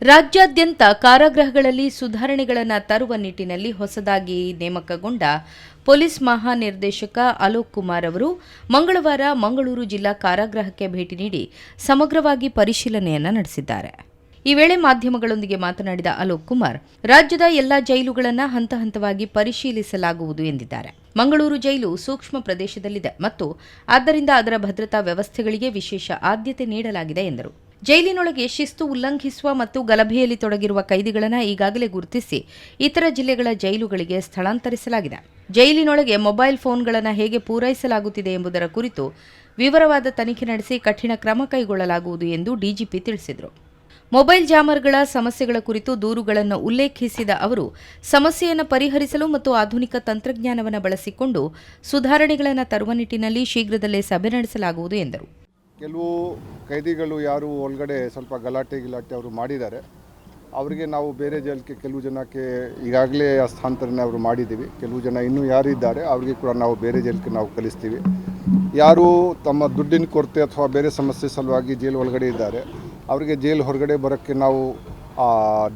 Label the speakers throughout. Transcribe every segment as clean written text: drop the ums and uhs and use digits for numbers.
Speaker 1: ರಾಜ್ಯಾದ್ಯಂತ ಕಾರಾಗೃಹಗಳಲ್ಲಿ ಸುಧಾರಣೆಗಳನ್ನು ತರುವ ನಿಟ್ಟಿನಲ್ಲಿ ಹೊಸದಾಗಿ ನೇಮಕಗೊಂಡ ಪೊಲೀಸ್ ಮಹಾನಿರ್ದೇಶಕ ಅಲೋಕ್ ಕುಮಾರ್ ಅವರು ಮಂಗಳವಾರ ಮಂಗಳೂರು ಜಿಲ್ಲಾ ಕಾರಾಗೃಹಕ್ಕೆ ಭೇಟಿ ನೀಡಿ ಸಮಗ್ರವಾಗಿ ಪರಿಶೀಲನೆಯನ್ನು ನಡೆಸಿದ್ದಾರೆ. ಈ ವೇಳೆ ಮಾಧ್ಯಮಗಳೊಂದಿಗೆ ಮಾತನಾಡಿದ ಅಲೋಕ್ ಕುಮಾರ್, ರಾಜ್ಯದ ಎಲ್ಲಾ ಜೈಲುಗಳನ್ನು ಹಂತ ಹಂತವಾಗಿ ಪರಿಶೀಲಿಸಲಾಗುವುದು ಎಂದಿದ್ದಾರೆ. ಮಂಗಳೂರು ಜೈಲು ಸೂಕ್ಷ್ಮ ಪ್ರದೇಶದಲ್ಲಿದೆ ಮತ್ತು ಆದ್ದರಿಂದ ಅದರ ಭದ್ರತಾ ವ್ಯವಸ್ಥೆಗಳಿಗೆ ವಿಶೇಷ ಆದ್ಯತೆ ನೀಡಲಾಗಿದೆ ಎಂದರು. ಜೈಲಿನೊಳಗೆ ಶಿಸ್ತು ಉಲ್ಲಂಘಿಸುವ ಮತ್ತು ಗಲಭೆಯಲ್ಲಿ ತೊಡಗಿರುವ ಕೈದಿಗಳನ್ನು ಈಗಾಗಲೇ ಗುರುತಿಸಿ ಇತರ ಜಿಲ್ಲೆಗಳ ಜೈಲುಗಳಿಗೆ ಸ್ಥಳಾಂತರಿಸಲಾಗಿದೆ. ಜೈಲಿನೊಳಗೆ ಮೊಬೈಲ್ ಫೋನ್ಗಳನ್ನು ಹೇಗೆ ಪೂರೈಸಲಾಗುತ್ತಿದೆ ಎಂಬುದರ ಕುರಿತು ವಿವರವಾದ ತನಿಖೆ ನಡೆಸಿ ಕಠಿಣ ಕ್ರಮ ಕೈಗೊಳ್ಳಲಾಗುವುದು ಎಂದು ಡಿಜಿಪಿ ತಿಳಿಸಿದರು. ಮೊಬೈಲ್ ಜಾಮರ್ಗಳ ಸಮಸ್ಯೆಗಳ ಕುರಿತು ದೂರುಗಳನ್ನು ಉಲ್ಲೇಖಿಸಿದ ಅವರು, ಸಮಸ್ಯೆಯನ್ನು ಪರಿಹರಿಸಲು ಮತ್ತು ಆಧುನಿಕ ತಂತ್ರಜ್ಞಾನವನ್ನು ಬಳಸಿಕೊಂಡು ಸುಧಾರಣೆಗಳನ್ನು ತರುವ ನಿಟ್ಟಿನಲ್ಲಿ ಶೀಘ್ರದಲ್ಲೇ ಸಭೆ ನಡೆಸಲಾಗುವುದು ಎಂದರು.
Speaker 2: ಕೆಲವು ಕೈದಿಗಳು ಯಾರು ಒಳಗಡೆ ಸ್ವಲ್ಪ ಗಲಾಟೆ ಅವರು ಮಾಡಿದ್ದಾರೆ, ಅವರಿಗೆ ನಾವು ಬೇರೆ ಜೈಲಿಗೆ ಕೆಲವು ಜನಕ್ಕೆ ಈಗಾಗಲೇ ಹಸ್ತಾಂತರನೆ ಅವರು ಮಾಡಿದ್ದೀವಿ. ಕೆಲವು ಜನ ಇನ್ನೂ ಯಾರು ಇದ್ದಾರೆ ಅವರಿಗೆ ಕೂಡ ನಾವು ಬೇರೆ ಜೈಲಿಗೆ ನಾವು ಕಳಿಸ್ತೀವಿ. ಯಾರು ತಮ್ಮ ದುಡ್ಡಿನ ಕೊರತೆ ಅಥವಾ ಬೇರೆ ಸಮಸ್ಯೆ ಸಲುವಾಗಿ ಜೈಲು ಒಳಗಡೆ ಇದ್ದಾರೆ ಅವರಿಗೆ ಜೈಲು ಹೊರಗಡೆ ಬರೋಕ್ಕೆ ನಾವು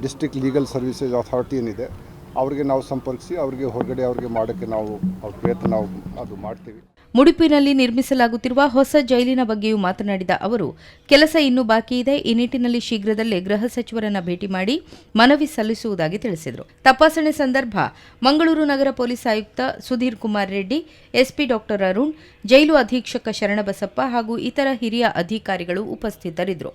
Speaker 2: ಡಿಸ್ಟ್ರಿಕ್ಟ್ ಲೀಗಲ್ ಸರ್ವಿಸಸ್ ಅಥಾರಿಟಿ ಏನಿದೆ ಅವರಿಗೆ ನಾವು ಸಂಪರ್ಕಿಸಿ ಅವರಿಗೆ ಹೊರಗಡೆ ಮಾಡೋಕ್ಕೆ ನಾವು ಅವ್ರ ಪ್ರಯತ್ನ ನಾವು ಅದು ಮಾಡ್ತೀವಿ.
Speaker 1: ಮುಡಿಪಿನಲ್ಲಿ ನಿರ್ಮಿಸಲಾಗುತ್ತಿರುವ ಹೊಸ ಜೈಲಿನ ಬಗ್ಗೆಯೂ ಮಾತನಾಡಿದ ಅವರು, ಕೆಲಸ ಇನ್ನೂ ಬಾಕಿ ಇದೆ. ಈ ನಿಟ್ಟಿನಲ್ಲಿ ಶೀಘ್ರದಲ್ಲೇ ಗೃಹ ಸಚಿವರನ್ನ ಭೇಟಿ ಮಾಡಿ ಮನವಿ ಸಲ್ಲಿಸುವುದಾಗಿ ತಿಳಿಸಿದರು. ತಪಾಸಣೆ ಸಂದರ್ಭ ಮಂಗಳೂರು ನಗರ ಪೊಲೀಸ್ ಆಯುಕ್ತ ಸುಧೀರ್ ಕುಮಾರ್ ರೆಡ್ಡಿ, ಎಸ್ಪಿ ಡಾಕ್ಟರ್ ಅರುಣ್, ಜೈಲು ಅಧೀಕ್ಷಕ ಶರಣಬಸಪ್ಪ ಹಾಗೂ ಇತರ ಹಿರಿಯ ಅಧಿಕಾರಿಗಳು ಉಪಸ್ಥಿತರಿದ್ದರು.